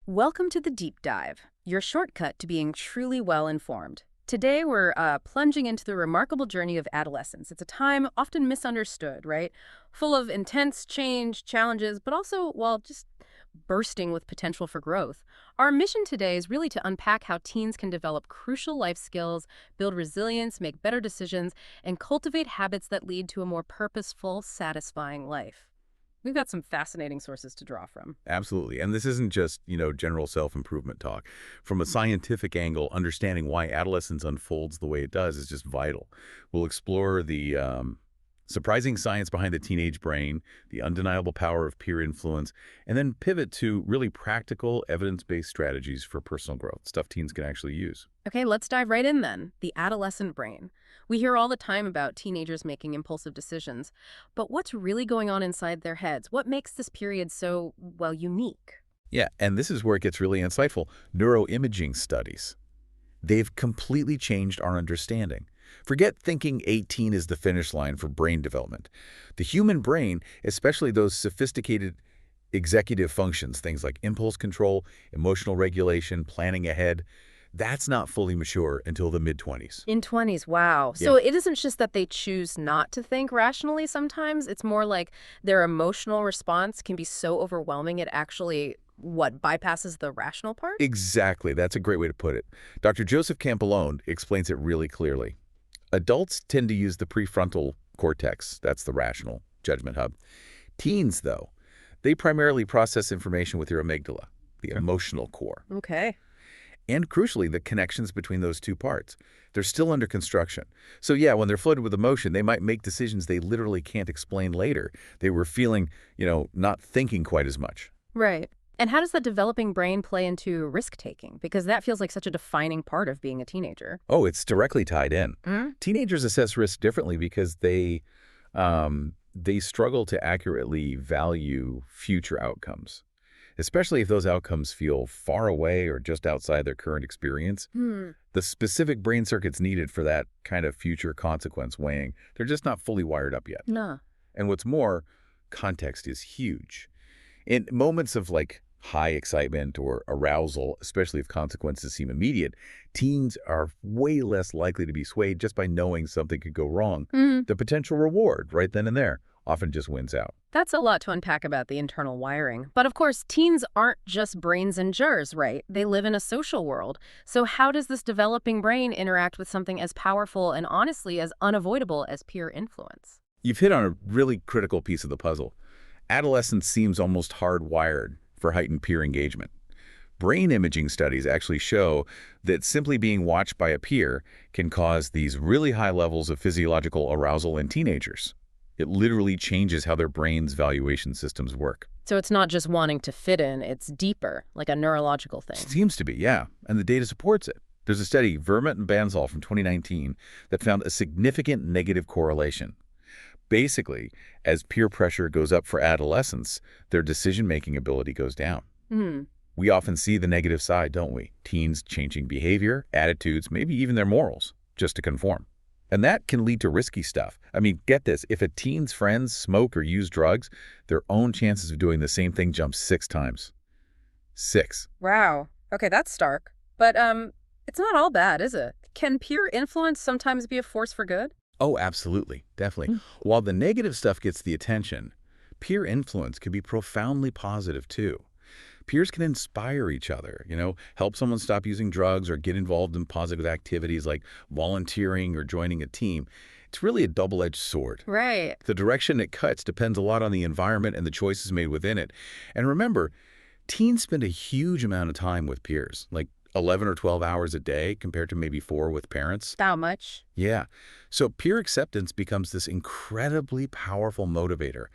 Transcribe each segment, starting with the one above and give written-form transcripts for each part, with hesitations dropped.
Welcome to the Deep Dive, your shortcut to being truly well informed. Today, we're plunging into the remarkable journey of adolescence. It's a time often misunderstood, right? Full of intense change, challenges, but also, well, just bursting with potential for growth. Our mission today is really to unpack how teens can develop crucial life skills, build resilience, make better decisions, and cultivate habits that lead to a more purposeful, satisfying life. We've got some fascinating sources to draw from. Absolutely. And this isn't just, general self-improvement talk. From a scientific angle, understanding why adolescence unfolds the way it does is just vital. We'll explore the surprising science behind the teenage brain, the undeniable power of peer influence, and then pivot to really practical, evidence-based strategies for personal growth, stuff teens can actually use. Okay, let's dive right in then. The adolescent brain. We hear all the time about teenagers making impulsive decisions, but what's really going on inside their heads? What makes this period so, well, unique? Yeah, and this is where it gets really insightful. Neuroimaging studies. They've completely changed our understanding. Forget thinking 18 is the finish line for brain development. The human brain, especially those sophisticated executive functions, things like impulse control, emotional regulation, planning ahead, that's not fully mature until the mid-20s. In 20s, wow. Yeah. So it isn't just that they choose not to think rationally sometimes. It's more like their emotional response can be so overwhelming it actually, what, bypasses the rational part? Exactly. That's a great way to put it. Dr. Joseph Campolone explains it really clearly. Adults tend to use the prefrontal cortex, that's the rational judgment hub. Teens, though, they primarily process information with your amygdala, the emotional core. Okay. And crucially, the connections between those two parts. They're still under construction. So yeah, when they're flooded with emotion, they might make decisions they literally can't explain later. They were feeling, not thinking quite as much. Right. And how does the developing brain play into risk-taking? Because that feels like such a defining part of being a teenager. Oh, it's directly tied in. Mm? Teenagers assess risk differently because they struggle to accurately value future outcomes, especially if those outcomes feel far away or just outside their current experience. The specific brain circuits needed for that kind of future consequence weighing, they're just not fully wired up yet. No. And what's more, context is huge. In moments of high excitement or arousal, especially if consequences seem immediate, teens are way less likely to be swayed just by knowing something could go wrong. The potential reward right then and there often just wins out. That's a lot to unpack about the internal wiring. But of course, teens aren't just brains and jars, right? They live in a social world. So how does this developing brain interact with something as powerful and honestly as unavoidable as peer influence? You've hit on a really critical piece of the puzzle. Adolescence seems almost hardwired for heightened peer engagement. Brain imaging studies actually show that simply being watched by a peer can cause these really high levels of physiological arousal in teenagers. It literally changes how their brain's valuation systems work. So it's not just wanting to fit in, it's deeper, like a neurological thing. Seems to be, yeah, and the data supports it. There's a study, Vermont and Banzhal from 2019, that found a significant negative correlation. Basically, as peer pressure goes up for adolescents, their decision-making ability goes down. We often see the negative side, don't we? Teens changing behavior, attitudes, maybe even their morals, just to conform. And that can lead to risky stuff. I mean, get this, if a teen's friends smoke or use drugs, their own chances of doing the same thing jump 6 times. 6. Wow. Okay, that's stark. But it's not all bad, is it? Can peer influence sometimes be a force for good? Oh, absolutely. Definitely. While the negative stuff gets the attention, peer influence can be profoundly positive too. Peers can inspire each other, help someone stop using drugs or get involved in positive activities like volunteering or joining a team. It's really a double-edged sword. Right. The direction it cuts depends a lot on the environment and the choices made within it. And remember, teens spend a huge amount of time with peers, like 11 or 12 hours a day compared to maybe 4 with parents. That much? Yeah. So peer acceptance becomes this incredibly powerful motivator,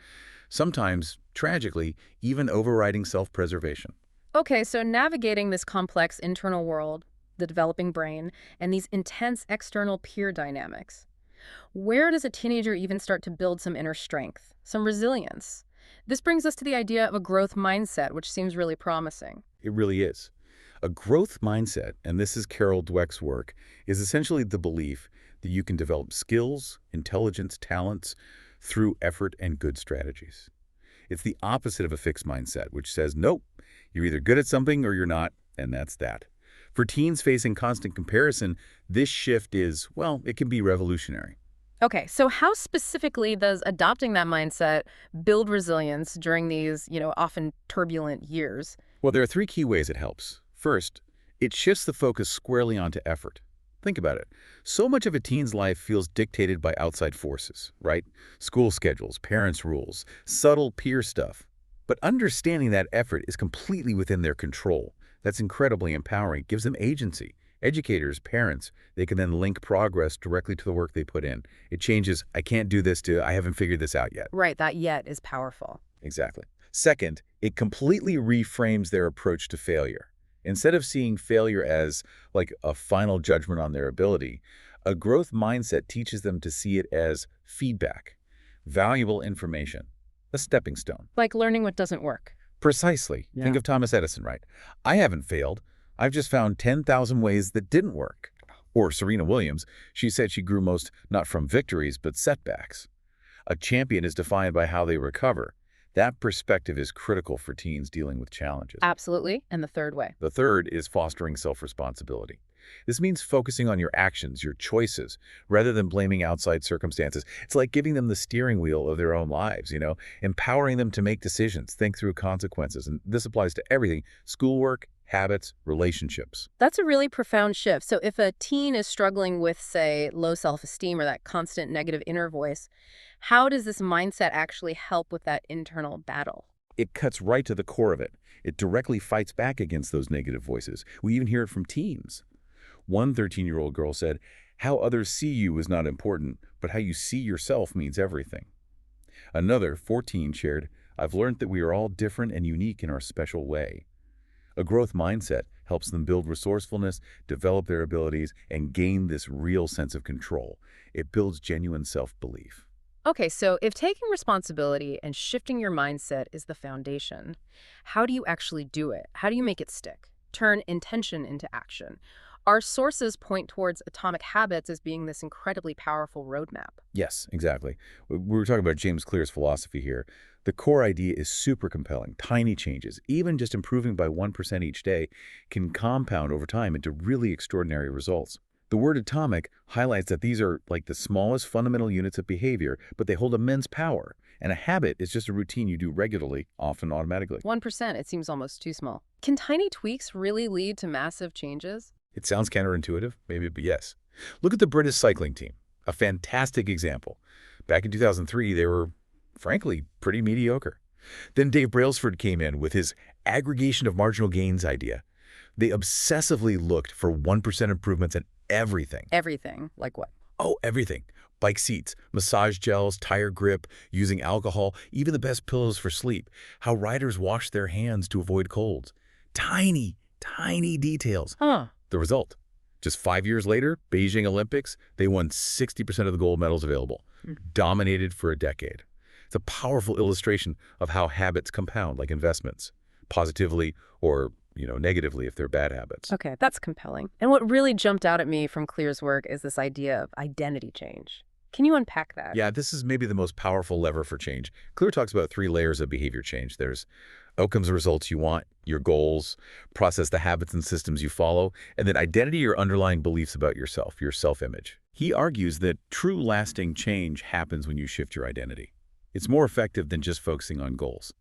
sometimes, tragically, even overriding self-preservation. Okay, so navigating this complex internal world, the developing brain, and these intense external peer dynamics, where does a teenager even start to build some inner strength, some resilience? This brings us to the idea of a growth mindset, which seems really promising. It really is. A growth mindset, and this is Carol Dweck's work, is essentially the belief that you can develop skills, intelligence, talents through effort and good strategies. It's the opposite of a fixed mindset, which says, nope, you're either good at something or you're not, and that's that. For teens facing constant comparison, this shift is, well, it can be revolutionary. Okay, so how specifically does adopting that mindset build resilience during these, often turbulent years? Well, there are three key ways it helps. First, it shifts the focus squarely onto effort. Think about it. So much of a teen's life feels dictated by outside forces, right? School schedules, parents' rules, subtle peer stuff. But understanding that effort is completely within their control. That's incredibly empowering. It gives them agency. Educators, parents, they can then link progress directly to the work they put in. It changes, I can't do this to, I haven't figured this out yet. Right, that yet is powerful. Exactly. Second, it completely reframes their approach to failure. Instead of seeing failure as like a final judgment on their ability, a growth mindset teaches them to see it as feedback, valuable information, a stepping stone. Like learning what doesn't work. Precisely. Yeah. Think of Thomas Edison, right? I haven't failed. I've just found 10,000 ways that didn't work. Or Serena Williams, she said she grew most not from victories, but setbacks. A champion is defined by how they recover. That perspective is critical for teens dealing with challenges. Absolutely. And the third way. The third is fostering self-responsibility. This means focusing on your actions, your choices, rather than blaming outside circumstances. It's like giving them the steering wheel of their own lives, empowering them to make decisions, think through consequences. And this applies to everything: schoolwork, habits, relationships. That's a really profound shift. So if a teen is struggling with, say, low self-esteem or that constant negative inner voice, how does this mindset actually help with that internal battle? It cuts right to the core of it. It directly fights back against those negative voices. We even hear it from teens. One 13-year-old girl said, "How others see you is not important, but how you see yourself means everything." Another 14 shared, "I've learned that we are all different and unique in our special way." A growth mindset helps them build resourcefulness, develop their abilities, and gain this real sense of control. It builds genuine self-belief. Okay, so if taking responsibility and shifting your mindset is the foundation, how do you actually do it? How do you make it stick? Turn intention into action? Our sources point towards Atomic Habits as being this incredibly powerful roadmap. Yes, exactly. We were talking about James Clear's philosophy here. The core idea is super compelling. Tiny changes, even just improving by 1% each day, can compound over time into really extraordinary results. The word atomic highlights that these are like the smallest fundamental units of behavior, but they hold immense power. And a habit is just a routine you do regularly, often automatically. 1%, it seems almost too small. Can tiny tweaks really lead to massive changes? It sounds counterintuitive, maybe, but yes. Look at the British cycling team, a fantastic example. Back in 2003, they were, frankly, pretty mediocre. Then Dave Brailsford came in with his aggregation of marginal gains idea. They obsessively looked for 1% improvements in everything. Everything. Like what? Oh, everything. Bike seats, massage gels, tire grip, using alcohol, even the best pillows for sleep. How riders wash their hands to avoid colds. Tiny, tiny details. Huh. The result, just 5 years later, Beijing Olympics, they won 60% of the gold medals available, dominated for a decade. It's a powerful illustration of how habits compound like investments, positively or, negatively if they're bad habits. Okay, that's compelling. And what really jumped out at me from Clear's work is this idea of identity change. Can you unpack that? Yeah, this is maybe the most powerful lever for change. Clear talks about 3 layers of behavior change. There's outcomes and results you want, your goals, process the habits and systems you follow, and then identity or underlying beliefs about yourself, your self-image. He argues that true lasting change happens when you shift your identity. It's more effective than just focusing on goals.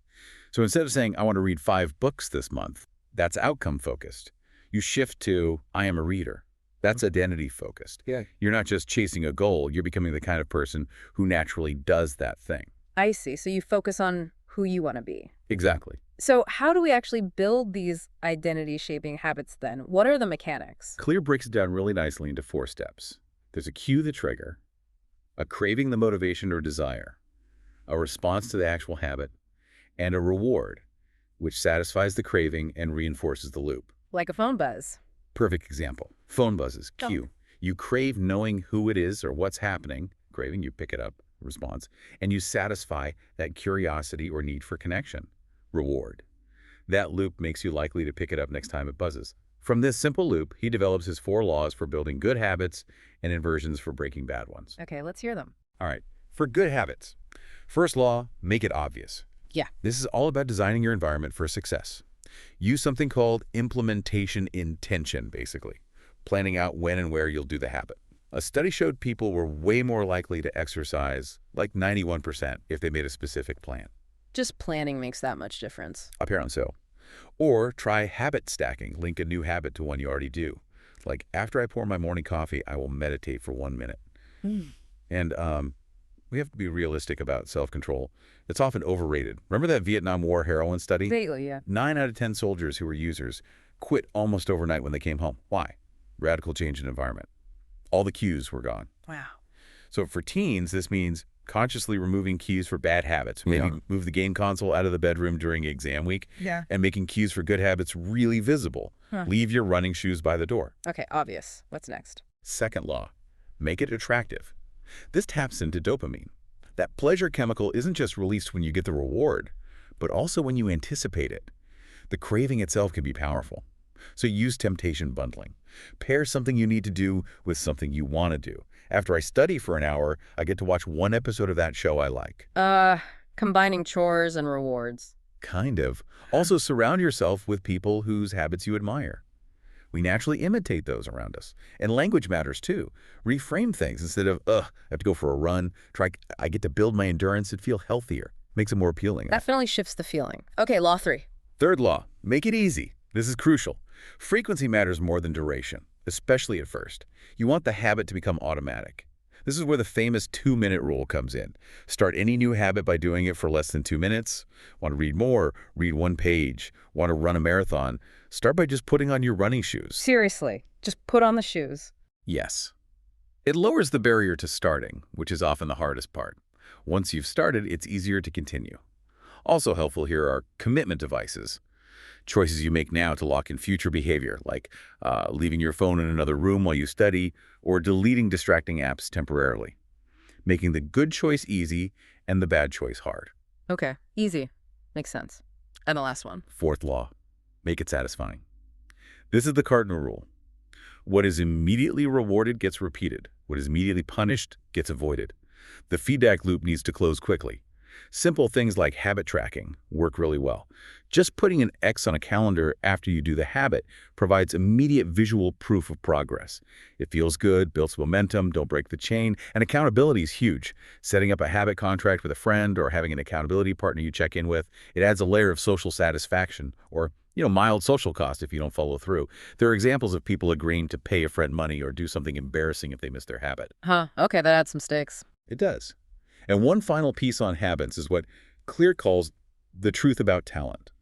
So instead of saying, I want to read 5 books this month, that's outcome focused. You shift to, I am a reader. That's identity focused. Yeah. You're not just chasing a goal, you're becoming the kind of person who naturally does that thing. I see. So you focus on who you want to be. Exactly. So how do we actually build these identity-shaping habits then? What are the mechanics? Clear breaks it down really nicely into 4 steps. There's a cue, the trigger, a craving, the motivation or desire, a response to the actual habit, and a reward, which satisfies the craving and reinforces the loop. Like a phone buzz. Perfect example. Phone buzzes, Oh. cue. You crave knowing who it is or what's happening, craving, you pick it up, response, and you satisfy that curiosity or need for connection, reward. That loop makes you likely to pick it up next time it buzzes. From this simple loop, he develops his 4 laws for building good habits and inversions for breaking bad ones. Okay, let's hear them. All right, for good habits, First law, make it obvious. Yeah. This is all about designing your environment for success. Use something called implementation intention, basically, planning out when and where you'll do the habit. A study showed people were way more likely to exercise, like 91%, if they made a specific plan. Just planning makes that much difference. Apparently so. Or try habit stacking. Link a new habit to one you already do. Like, after I pour my morning coffee, I will meditate for 1 minute. And we have to be realistic about self-control. It's often overrated. Remember that Vietnam War heroin study? Vaguely, yeah. 9 out of 10 soldiers who were users quit almost overnight when they came home. Why? Radical change in environment. All the cues were gone. Wow. So for teens, this means consciously removing cues for bad habits. Maybe move the game console out of the bedroom during exam week. Yeah. And making cues for good habits really visible. Leave your running shoes by the door. Okay, obvious. What's next? Second law, make it attractive. This taps into dopamine. That pleasure chemical isn't just released when you get the reward, but also when you anticipate it. The craving itself can be powerful. So use temptation bundling. Pair something you need to do with something you want to do. After I study for an hour, I get to watch one episode of that show I like. Combining chores and rewards. Kind of. Also, surround yourself with people whose habits you admire. We naturally imitate those around us. And language matters too. Reframe things instead of, I have to go for a run. Try, I get to build my endurance and feel healthier. Makes it more appealing. That definitely shifts the feeling. Okay, law 3. Third law, make it easy. This is crucial. Frequency matters more than duration, especially at first. You want the habit to become automatic. This is where the famous 2-minute rule comes in. Start any new habit by doing it for less than 2 minutes. Want to read more? Read 1 page. Want to run a marathon? Start by just putting on your running shoes. Seriously, just put on the shoes. Yes. It lowers the barrier to starting, which is often the hardest part. Once you've started, it's easier to continue. Also helpful here are commitment devices. Choices you make now to lock in future behavior, like leaving your phone in another room while you study, or deleting distracting apps temporarily. Making the good choice easy and the bad choice hard. Okay, easy. Makes sense. And the last one. Fourth law, make it satisfying. This is the cardinal rule. What is immediately rewarded gets repeated. What is immediately punished gets avoided. The feedback loop needs to close quickly. Simple things like habit tracking work really well. Just putting an X on a calendar after you do the habit provides immediate visual proof of progress. It feels good, builds momentum, don't break the chain, and accountability is huge. Setting up a habit contract with a friend or having an accountability partner you check in with, it adds a layer of social satisfaction or, mild social cost if you don't follow through. There are examples of people agreeing to pay a friend money or do something embarrassing if they miss their habit. Okay, that adds some stakes. It does. And one final piece on habits is what Clear calls the truth about talent.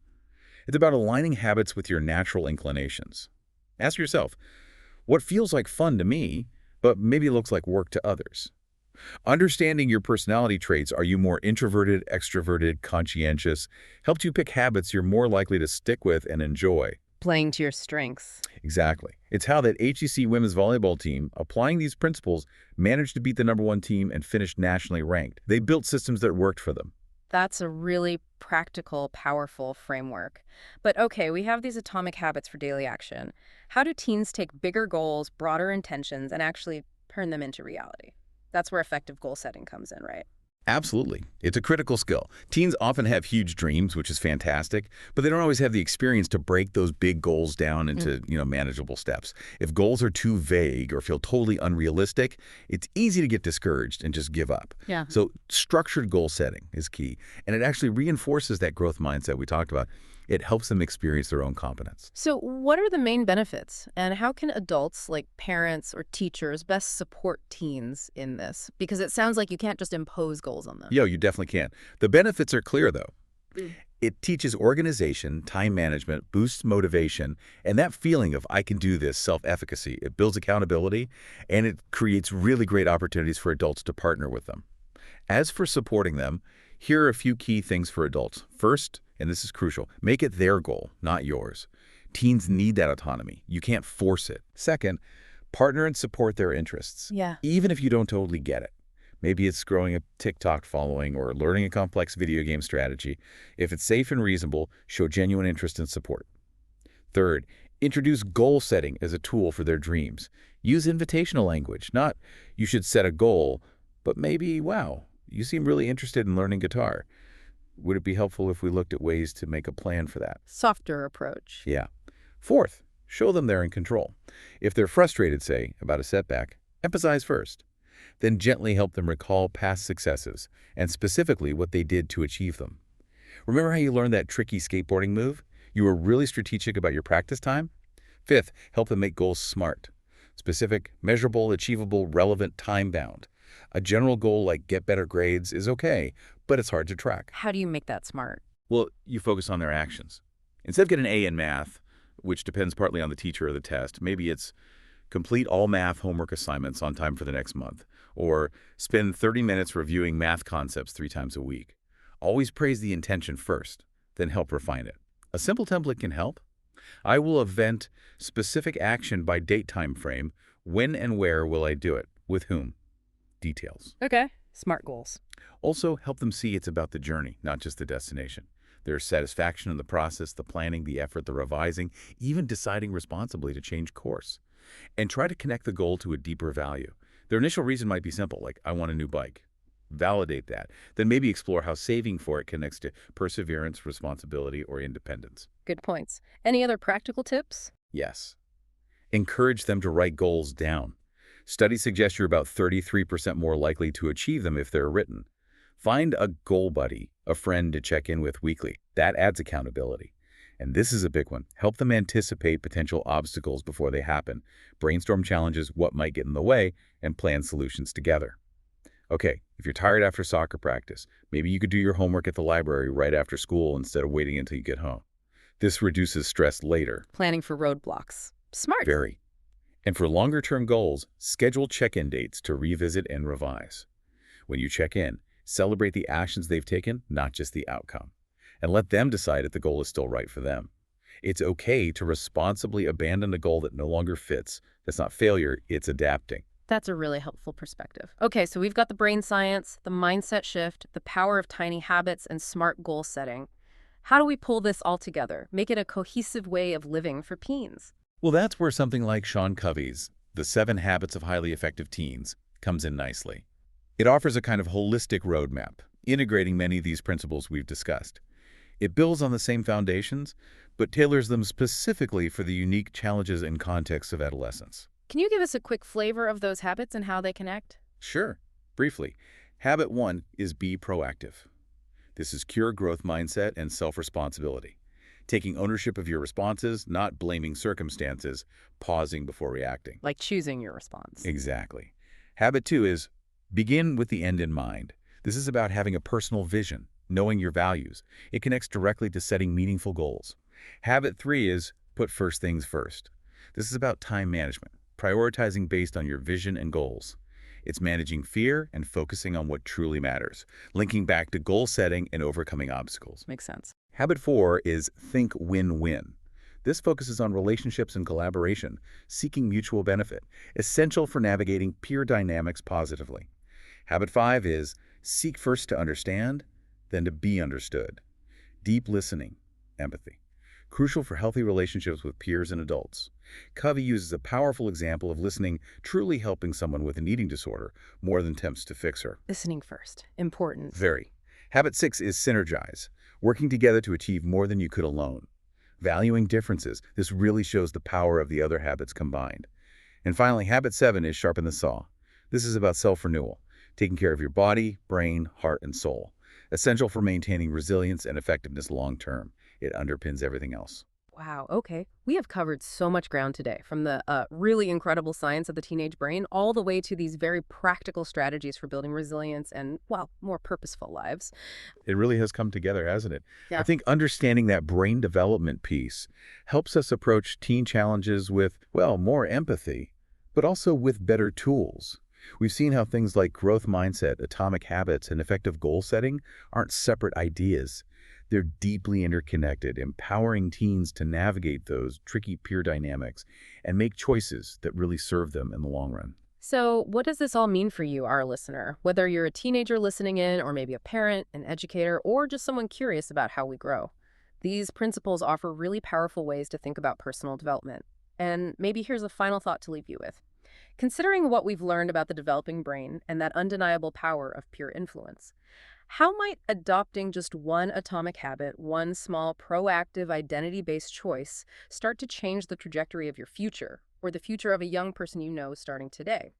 It's about aligning habits with your natural inclinations. Ask yourself, what feels like fun to me, but maybe looks like work to others? Understanding your personality traits, are you more introverted, extroverted, conscientious, helps you pick habits you're more likely to stick with and enjoy. Playing to your strengths. Exactly. It's how that HEC women's volleyball team, applying these principles, managed to beat the #1 team and finish nationally ranked. They built systems that worked for them. That's a really practical, powerful framework. But okay, we have these atomic habits for daily action. How do teens take bigger goals, broader intentions, and actually turn them into reality? That's where effective goal setting comes in, right? Absolutely. It's a critical skill. Teens often have huge dreams, which is fantastic, but they don't always have the experience to break those big goals down into, manageable steps. If goals are too vague or feel totally unrealistic, it's easy to get discouraged and just give up. Yeah. So structured goal setting is key, and it actually reinforces that growth mindset we talked about. It helps them experience their own competence. So what are the main benefits, and how can adults like parents or teachers best support teens in this? Because it sounds like you can't just impose goals on them. You definitely can. The benefits are clear, though. It teaches organization, time management, boosts motivation, and that feeling of I can do this, self-efficacy. It builds accountability, and it creates really great opportunities for adults to partner with them. As for supporting them, here are a few key things for adults. First, and this is crucial, make it their goal, not yours. Teens need that autonomy. You can't force it. Second, partner and support their interests. Yeah. Even if you don't totally get it. Maybe it's growing a TikTok following or learning a complex video game strategy. If it's safe and reasonable, show genuine interest and support. Third, introduce goal setting as a tool for their dreams. Use invitational language, not you should set a goal, but maybe, wow, You seem really interested in learning guitar. Would it be helpful if we looked at ways to make a plan for that? Softer approach. Yeah. Fourth, show them they're in control. If they're frustrated, say, about a setback, emphasize first. Then gently help them recall past successes and specifically what they did to achieve them. Remember how you learned that tricky skateboarding move? You were really strategic about your practice time? Fifth, help them make goals SMART. Specific, measurable, achievable, relevant, time-bound. A general goal like get better grades is okay, but it's hard to track. How do you make that smart? Well, you focus on their actions. Instead of getting an A in math, which depends partly on the teacher or the test, maybe it's complete all math homework assignments on time for the next month, or spend 30 minutes reviewing math concepts 3 times a week. Always praise the intention first, then help refine it. A simple template can help. I will event specific action by date time frame. When and where will I do it? With whom? Details. Okay. Smart goals. Also, help them see it's about the journey, not just the destination. There's satisfaction in the process, the planning, the effort, the revising, even deciding responsibly to change course. And try to connect the goal to a deeper value. Their initial reason might be simple, like, I want a new bike. Validate that. Then maybe explore how saving for it connects to perseverance, responsibility, or independence. Good points. Any other practical tips? Yes. Encourage them to write goals down. Studies suggest you're about 33% more likely to achieve them if they're written. Find a goal buddy, a friend to check in with weekly. That adds accountability. And this is a big one. Help them anticipate potential obstacles before they happen. Brainstorm challenges, what might get in the way, and plan solutions together. Okay, if you're tired after soccer practice, maybe you could do your homework at the library right after school instead of waiting until you get home. This reduces stress later. Planning for roadblocks. Smart. Very. And for longer-term goals, schedule check-in dates to revisit and revise. When you check in, celebrate the actions they've taken, not just the outcome. And let them decide if the goal is still right for them. It's okay to responsibly abandon a goal that no longer fits. That's not failure, it's adapting. That's a really helpful perspective. Okay, so we've got the brain science, the mindset shift, the power of tiny habits, and smart goal setting. How do we pull this all together, make it a cohesive way of living for teens? Well, that's where something like Sean Covey's The 7 Habits of Highly Effective Teens comes in nicely. It offers a kind of holistic roadmap, integrating many of these principles we've discussed. It builds on the same foundations, but tailors them specifically for the unique challenges and contexts of adolescence. Can you give us a quick flavor of those habits and how they connect? Sure. Briefly, habit 1 is be proactive. This is cure growth mindset and self-responsibility. Taking ownership of your responses, not blaming circumstances, pausing before reacting. Like choosing your response. Exactly. Habit 2 is begin with the end in mind. This is about having a personal vision, knowing your values. It connects directly to setting meaningful goals. Habit 3 is put first things first. This is about time management, prioritizing based on your vision and goals. It's managing fear and focusing on what truly matters, linking back to goal setting and overcoming obstacles. Makes sense. Habit 4 is think win-win. This focuses on relationships and collaboration, seeking mutual benefit, essential for navigating peer dynamics positively. Habit 5 is seek first to understand, then to be understood. Deep listening, empathy. Crucial for healthy relationships with peers and adults. Covey uses a powerful example of listening truly helping someone with an eating disorder more than attempts to fix her. Listening first. Important. Very. Habit 6 is synergize, working together to achieve more than you could alone. Valuing differences. This really shows the power of the other habits combined. And finally, habit 7 is sharpen the saw. This is about self-renewal, taking care of your body, brain, heart, and soul. Essential for maintaining resilience and effectiveness long-term. It underpins everything else. Wow, okay. We have covered so much ground today, from the really incredible science of the teenage brain all the way to these very practical strategies for building resilience and, well, more purposeful lives. It really has come together, hasn't it? Yeah. I think understanding that brain development piece helps us approach teen challenges with, well, more empathy, but also with better tools. We've seen how things like growth mindset, atomic habits, and effective goal setting aren't separate ideas. They're deeply interconnected, empowering teens to navigate those tricky peer dynamics and make choices that really serve them in the long run. So what does this all mean for you, our listener? Whether you're a teenager listening in, or maybe a parent, an educator, or just someone curious about how we grow. These principles offer really powerful ways to think about personal development. And maybe here's a final thought to leave you with. Considering what we've learned about the developing brain and that undeniable power of peer influence, how might adopting just one atomic habit, one small proactive identity-based choice, start to change the trajectory of your future or the future of a young person you know starting today?